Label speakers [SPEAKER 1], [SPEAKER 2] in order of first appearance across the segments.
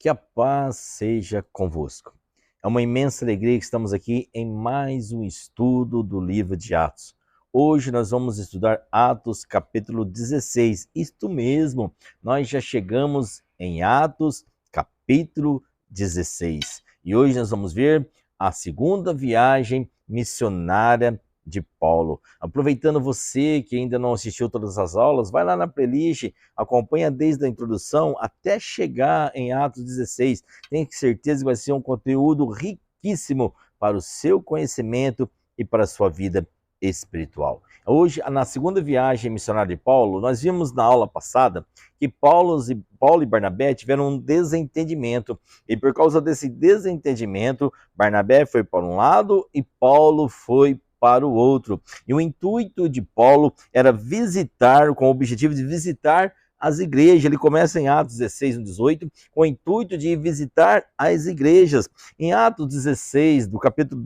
[SPEAKER 1] Que a paz seja convosco. É uma imensa alegria que estamos aqui em mais um estudo do livro de Atos. Hoje nós vamos estudar Atos capítulo 16. Isto mesmo, nós já chegamos em Atos capítulo 16. E hoje nós vamos ver a segunda viagem missionária de Paulo. Aproveitando você que ainda não assistiu todas as aulas, vai lá na playlist, acompanha desde a introdução até chegar em Atos 16. Tenho certeza que vai ser um conteúdo riquíssimo para o seu conhecimento e para a sua vida espiritual. Hoje, na segunda viagem missionária de Paulo, nós vimos na aula passada que Paulo e Barnabé tiveram um desentendimento, e por causa desse desentendimento, Barnabé foi para um lado e Paulo foi para o outro. E o intuito de Paulo era visitar, com o objetivo de visitar as igrejas. Ele começa em Atos 16, 18, com o intuito de visitar as igrejas. Em Atos 16, do capítulo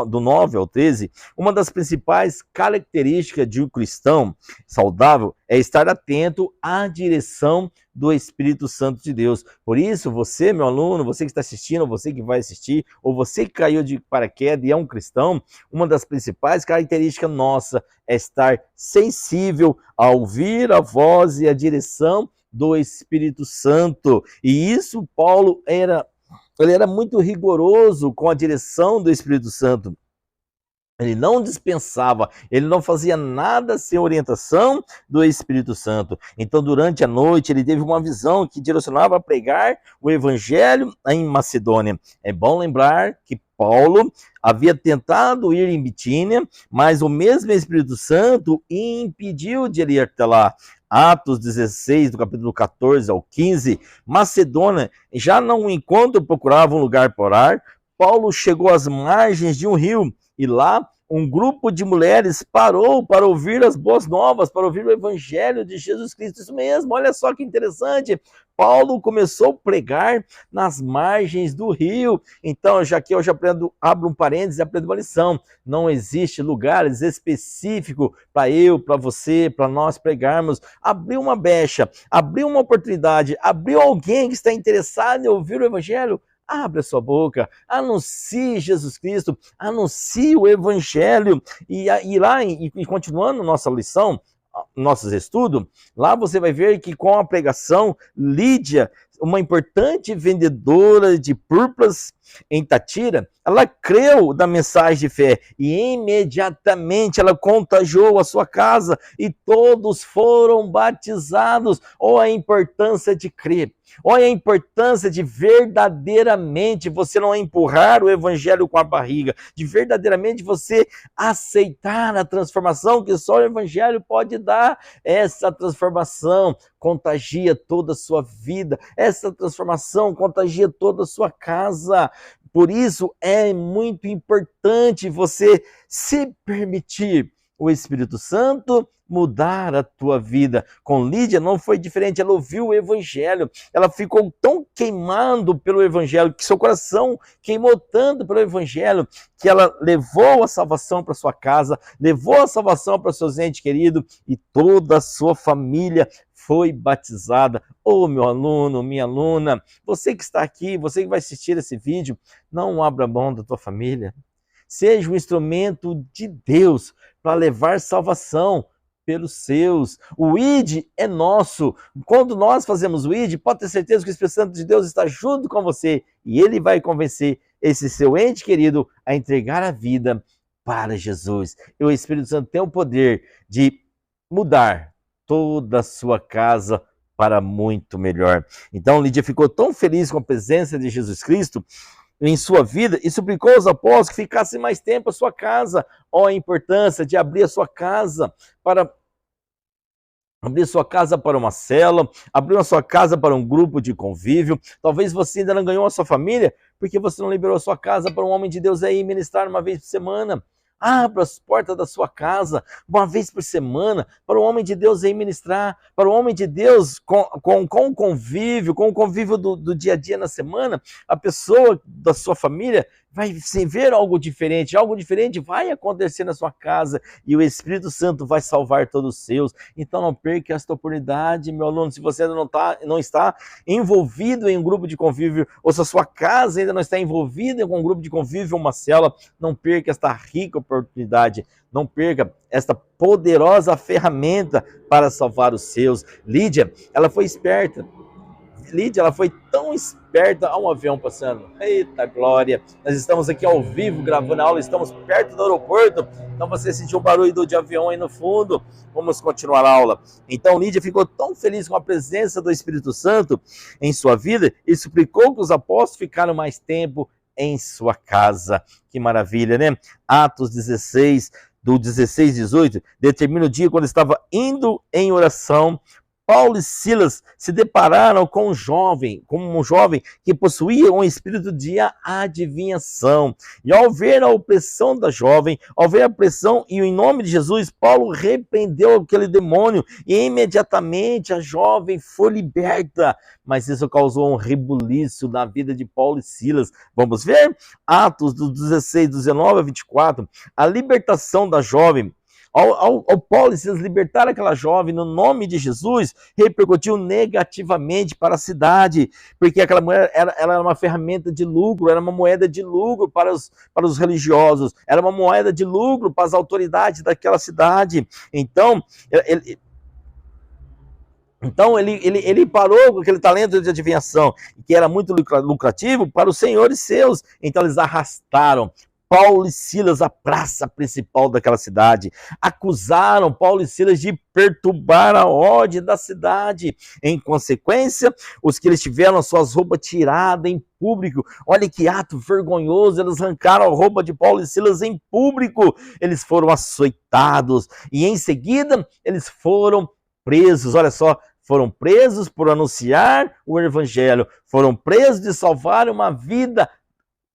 [SPEAKER 1] do 9 ao 13, uma das principais características de um cristão saudável é estar atento à direção do Espírito Santo de Deus. Por isso, você, meu aluno, você que está assistindo, você que vai assistir, ou você que caiu de paraquedas e é um cristão, uma das principais características nossa é estar sensível a ouvir a voz e a direção do Espírito Santo. E isso, Paulo ele era muito rigoroso com a direção do Espírito Santo. Ele não dispensava, ele não fazia nada sem orientação do Espírito Santo. Então, durante a noite, ele teve uma visão que direcionava a pregar o evangelho em Macedônia. É bom lembrar que Paulo havia tentado ir em Bitínia, mas o mesmo Espírito Santo impediu de ele ir até lá. Atos 16, do capítulo 14 ao 15, Macedônia, já não enquanto procurava um lugar para orar, Paulo chegou às margens de um rio, e lá um grupo de mulheres parou para ouvir as boas novas, para ouvir o evangelho de Jesus Cristo. Isso mesmo, olha só que interessante. Paulo começou a pregar nas margens do rio. Então, já que eu já abro um parênteses e aprendo uma lição. Não existe lugares específicos para eu, para você, para nós pregarmos. Abriu uma brecha, abriu uma oportunidade, abriu alguém que está interessado em ouvir o evangelho. Abre a sua boca, anuncie Jesus Cristo, anuncie o Evangelho. E lá, continuando nossa lição, nossos estudos, lá você vai ver que com a pregação, Lídia, uma importante vendedora de púrpuras em Tatira, ela creu na mensagem de fé e imediatamente ela contagiou a sua casa e todos foram batizados. Olha a importância de crer, olha a importância de verdadeiramente você não empurrar o evangelho com a barriga, de verdadeiramente você aceitar a transformação que só o evangelho pode dar. Essa transformação contagia toda a sua vida, essa transformação contagia toda a sua casa. Por isso é muito importante você se permitir o Espírito Santo mudar a tua vida. Com Lídia não foi diferente, ela ouviu o evangelho, ela ficou tão queimando pelo evangelho, que seu coração queimou tanto pelo evangelho, que ela levou a salvação para sua casa, levou a salvação para seus entes queridos, e toda a sua família foi batizada. Ô, meu aluno, minha aluna, você que está aqui, você que vai assistir esse vídeo, não abra mão da tua família. Seja um instrumento de Deus para levar salvação pelos seus. O ID é nosso. Quando nós fazemos o ID, pode ter certeza que o Espírito Santo de Deus está junto com você e ele vai convencer esse seu ente querido a entregar a vida para Jesus. E o Espírito Santo tem o poder de mudar toda a sua casa para muito melhor. Então, Lídia ficou tão feliz com a presença de Jesus Cristo em sua vida e suplicou aos apóstolos que ficassem mais tempo à sua casa. Olha a importância de abrir a sua casa para uma célula, abrir a sua casa para um grupo de convívio. Talvez você ainda não ganhou a sua família porque você não liberou a sua casa para um homem de Deus aí ministrar uma vez por semana. Abra as portas da sua casa uma vez por semana para o homem de Deus ir ministrar, para o homem de Deus com o convívio do dia a dia na semana, a pessoa da sua família vai ver algo diferente vai acontecer na sua casa e o Espírito Santo vai salvar todos os seus. Então não perca esta oportunidade, meu aluno. Se você ainda não está envolvido em um grupo de convívio, ou se a sua casa ainda não está envolvida em um grupo de convívio, uma célula, não perca esta rica oportunidade, não perca esta poderosa ferramenta para salvar os seus. Lídia, ela foi esperta. Lídia, ela foi tão esperta. Há um avião passando. Eita glória! Nós estamos aqui ao vivo gravando a aula, estamos perto do aeroporto. Então você sentiu o barulho de avião aí no fundo. Vamos continuar a aula. Então Lídia ficou tão feliz com a presença do Espírito Santo em sua vida e suplicou que os apóstolos ficaram mais tempo em sua casa. Que maravilha, né? Atos 16, do 16 e 18, determina o dia quando estava indo em oração. Paulo e Silas se depararam com um jovem que possuía um espírito de adivinhação. E ao ver a opressão da jovem, ao ver a pressão e em nome de Jesus, Paulo repreendeu aquele demônio e imediatamente a jovem foi liberta. Mas isso causou um rebuliço na vida de Paulo e Silas. Vamos ver? Atos do 16, 19 a 24. A libertação da jovem. Ao Paulo e Silas libertar aquela jovem no nome de Jesus, repercutiu negativamente para a cidade, porque aquela mulher ela era uma ferramenta de lucro, era uma moeda de lucro para os religiosos, era uma moeda de lucro para as autoridades daquela cidade. Então ele parou com aquele talento de adivinhação, que era muito lucrativo para os senhores seus. Então eles arrastaram Paulo e Silas à praça principal daquela cidade. Acusaram Paulo e Silas de perturbar a ordem da cidade. Em consequência, os que eles tiveram as suas roupas tiradas em público. Olha que ato vergonhoso, eles arrancaram a roupa de Paulo e Silas em público. Eles foram açoitados e em seguida eles foram presos. Olha só, foram presos por anunciar o evangelho. Foram presos de salvar uma vida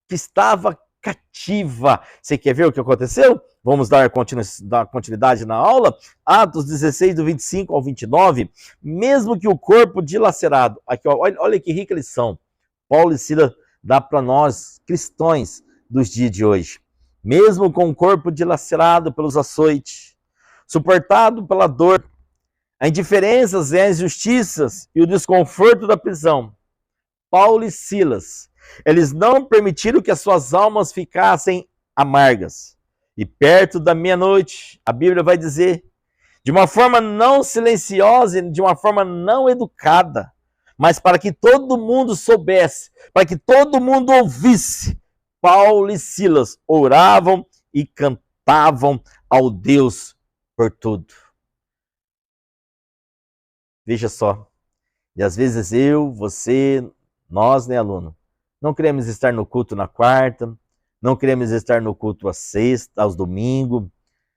[SPEAKER 1] que estava cativa. Você quer ver o que aconteceu? Vamos dar continuidade na aula. Atos 16, do 25 ao 29. Mesmo que o corpo dilacerado, aqui, ó, olha que rica lição. Paulo e Silas dá para nós, cristãos dos dias de hoje. Mesmo com o corpo dilacerado pelos açoites, suportado pela dor, a indiferença, as injustiças e o desconforto da prisão, Paulo e Silas, eles não permitiram que as suas almas ficassem amargas. E perto da meia-noite, a Bíblia vai dizer, de uma forma não silenciosa, de uma forma não educada, mas para que todo mundo soubesse, para que todo mundo ouvisse, Paulo e Silas oravam e cantavam ao Deus por tudo. Veja só, e às vezes eu, você, nós, né, aluno, não queremos estar no culto na quarta, não queremos estar no culto às sexta, aos domingos.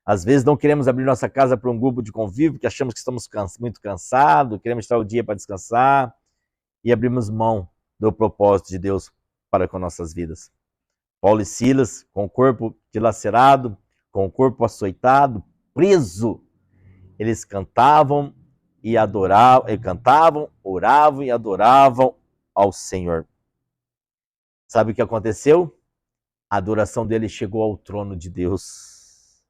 [SPEAKER 1] Às vezes não queremos abrir nossa casa para um grupo de convívio, porque achamos que estamos muito cansados, queremos estar o dia para descansar e abrimos mão do propósito de Deus para com nossas vidas. Paulo e Silas, com o corpo dilacerado, com o corpo açoitado, preso, eles cantavam e adoravam, oravam e adoravam ao Senhor. Sabe o que aconteceu? A adoração dele chegou ao trono de Deus.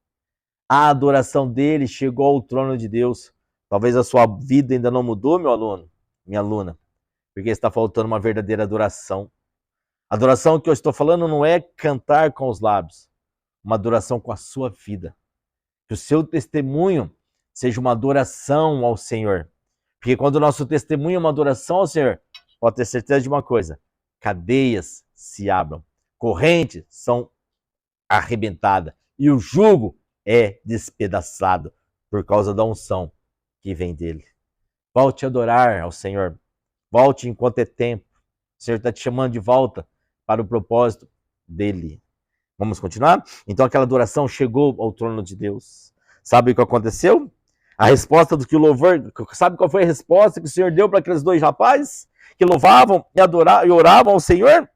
[SPEAKER 1] A adoração dele chegou ao trono de Deus. Talvez a sua vida ainda não mudou, meu aluno, minha aluna, porque está faltando uma verdadeira adoração. A adoração que eu estou falando não é cantar com os lábios, uma adoração com a sua vida. Que o seu testemunho seja uma adoração ao Senhor. Porque quando o nosso testemunho é uma adoração ao Senhor, pode ter certeza de uma coisa, cadeias se abram, correntes são arrebentadas e o jugo é despedaçado por causa da unção que vem dele. Volte a adorar ao Senhor, volte enquanto é tempo. O Senhor está te chamando de volta para o propósito dele. Vamos continuar? Então aquela adoração chegou ao trono de Deus. Sabe o que aconteceu? A resposta do que o louvor, sabe qual foi a resposta que o Senhor deu para aqueles dois rapazes que louvavam e adoravam e oravam ao Senhor?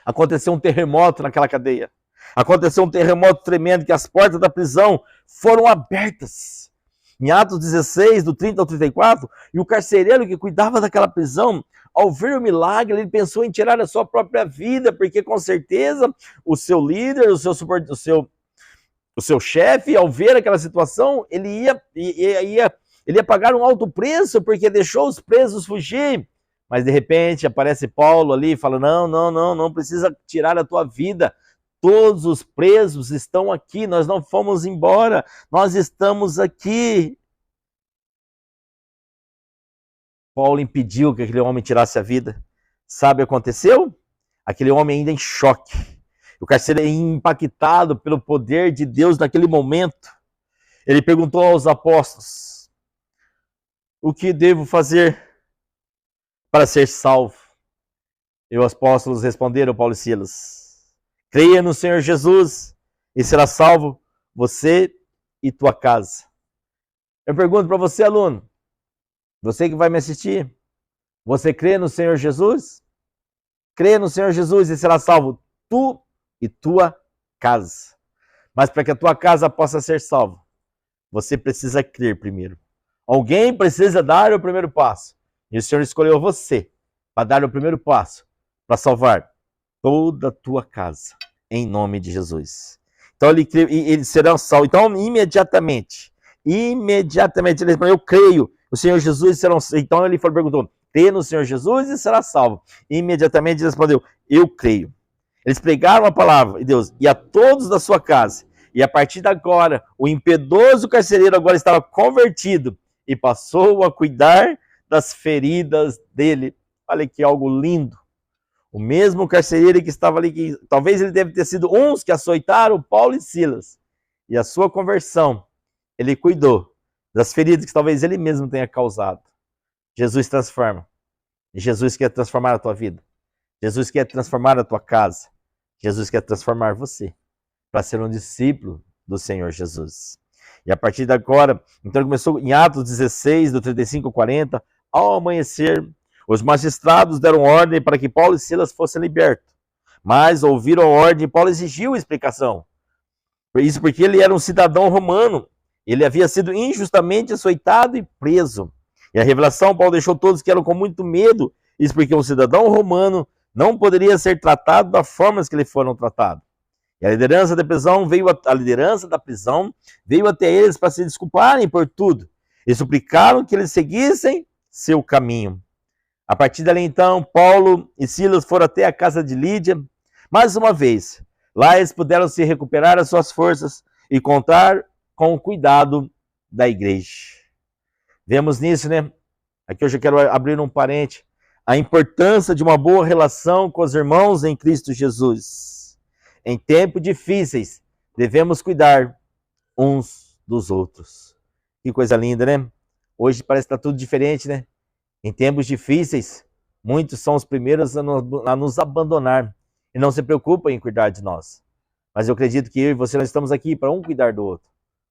[SPEAKER 1] Aconteceu um terremoto naquela cadeia. Aconteceu um terremoto tremendo que as portas da prisão foram abertas. Em Atos 16, do 30 ao 34, e o carcereiro que cuidava daquela prisão, ao ver o milagre, ele pensou em tirar a sua própria vida, porque com certeza o seu líder, o seu chefe, ao ver aquela situação, ele ia pagar um alto preço, porque deixou os presos fugir. Mas de repente aparece Paulo ali e fala: não precisa tirar a tua vida. Todos os presos estão aqui, nós não fomos embora, nós estamos aqui. Paulo impediu que aquele homem tirasse a vida. Sabe o que aconteceu? Aquele homem ainda em choque. O carcereiro impactado pelo poder de Deus naquele momento. Ele perguntou aos apóstolos: o que devo fazer para ser salvo? E os apóstolos responderam, Paulo e Silas: creia no Senhor Jesus e será salvo você e tua casa. Eu pergunto para você, aluno, você que vai me assistir, você crê no Senhor Jesus? Crê no Senhor Jesus e será salvo tu e tua casa. Mas para que a tua casa possa ser salva, você precisa crer primeiro. Alguém precisa dar o primeiro passo. E o Senhor escolheu você para dar o primeiro passo, para salvar toda a tua casa, em nome de Jesus. Então eles serão salvos. Então imediatamente ele falou: eu creio, o Senhor Jesus será. Então ele perguntou: crê no Senhor Jesus e será salvo. Imediatamente ele respondeu: eu creio. Eles pregaram a palavra de Deus e a todos da sua casa. E a partir de agora, o impiedoso carcereiro agora estava convertido e passou a cuidar das feridas dele. Olha que algo lindo. O mesmo carcereiro que estava ali, que talvez ele deve ter sido uns que açoitaram Paulo e Silas. E a sua conversão, ele cuidou das feridas que talvez ele mesmo tenha causado. Jesus transforma. E Jesus quer transformar a tua vida. Jesus quer transformar a tua casa. Jesus quer transformar você para ser um discípulo do Senhor Jesus. E a partir de agora, então ele começou em Atos 16, do 35 ao 40, ao amanhecer, os magistrados deram ordem para que Paulo e Silas fossem libertos. Mas ouviram a ordem e Paulo exigiu explicação. Isso porque ele era um cidadão romano. Ele havia sido injustamente açoitado e preso. E a revelação, Paulo deixou todos que eram com muito medo. Isso porque um cidadão romano não poderia ser tratado da forma que eles foram tratados. E a liderança da prisão veio até eles para se desculparem por tudo. E suplicaram que eles seguissem seu caminho. A partir dali, então, Paulo e Silas foram até a casa de Lídia. Mais uma vez, lá eles puderam se recuperar as suas forças e contar com o cuidado da igreja. Vemos nisso, né? Aqui hoje eu quero abrir um parênteses. A importância de uma boa relação com os irmãos em Cristo Jesus. Em tempos difíceis, devemos cuidar uns dos outros. Que coisa linda, né? Hoje parece que está tudo diferente, né? Em tempos difíceis, muitos são os primeiros a nos abandonar e não se preocupam em cuidar de nós. Mas eu acredito que eu e você, nós estamos aqui para um cuidar do outro.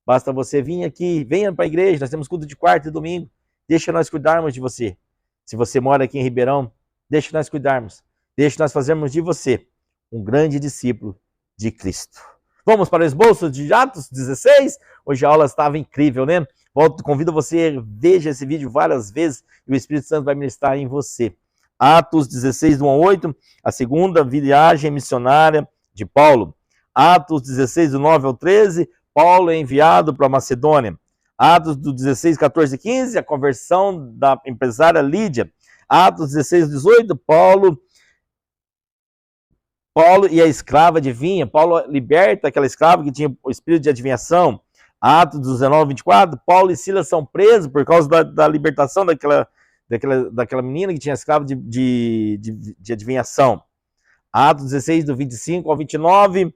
[SPEAKER 1] Basta você vir aqui, venha para a igreja, nós temos culto de quarta e domingo, deixa nós cuidarmos de você. Se você mora aqui em Ribeirão, deixa nós cuidarmos, deixa nós fazermos de você um grande discípulo de Cristo. Vamos para o esboço de Atos 16? Hoje a aula estava incrível, né? Convido você, veja esse vídeo várias vezes e o Espírito Santo vai ministrar em você. Atos 16, 1 a 8, a segunda viagem missionária de Paulo. Atos 16, do 9 ao 13, Paulo é enviado para a Macedônia. Atos do 16, 14 e 15, a conversão da empresária Lídia. Atos 16, 18, Paulo e a escrava adivinha. Paulo liberta aquela escrava que tinha o espírito de adivinhação. Atos 19, 24, Paulo e Silas são presos por causa da libertação daquela menina que tinha escravo de adivinhação. Atos 16, do 25 ao 29,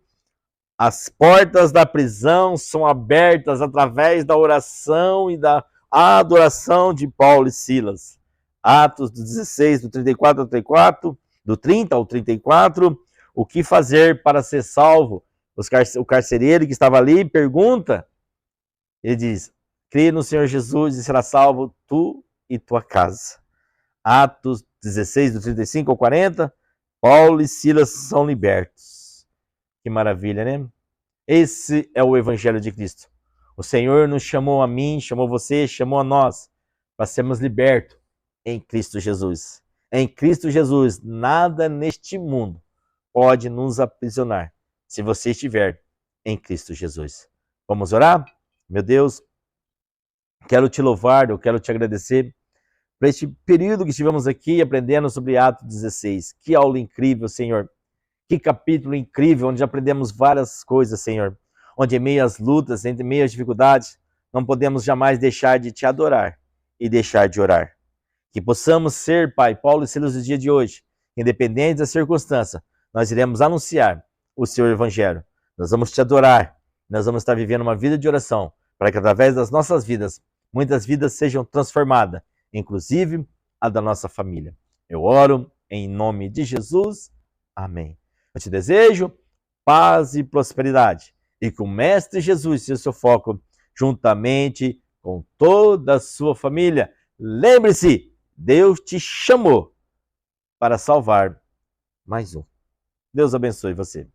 [SPEAKER 1] as portas da prisão são abertas através da oração e da adoração de Paulo e Silas. Atos 16, do 34 ao 34, do 30 ao 34, o que fazer para ser salvo? O carcereiro que estava ali pergunta, ele diz: crê no Senhor Jesus e será salvo tu e tua casa. Atos 16, do 35 ao 40, Paulo e Silas são libertos. Que maravilha, né? Esse é o Evangelho de Cristo. O Senhor nos chamou a mim, chamou você, chamou a nós para sermos libertos em Cristo Jesus. Em Cristo Jesus, nada neste mundo pode nos aprisionar se você estiver em Cristo Jesus. Vamos orar? Meu Deus, quero te louvar, eu quero te agradecer por este período que estivemos aqui aprendendo sobre Atos 16. Que aula incrível, Senhor. Que capítulo incrível, onde aprendemos várias coisas, Senhor. Onde em meio às lutas, entre meio às dificuldades, não podemos jamais deixar de te adorar e deixar de orar. Que possamos ser, Pai, Paulo e Silas do dia de hoje, independente da circunstância, nós iremos anunciar o Seu Evangelho. Nós vamos te adorar, nós vamos estar vivendo uma vida de oração, para que através das nossas vidas, muitas vidas sejam transformadas, inclusive a da nossa família. Eu oro em nome de Jesus. Amém. Eu te desejo paz e prosperidade, e que o Mestre Jesus seja o seu foco, juntamente com toda a sua família. Lembre-se, Deus te chamou para salvar mais um. Deus abençoe você.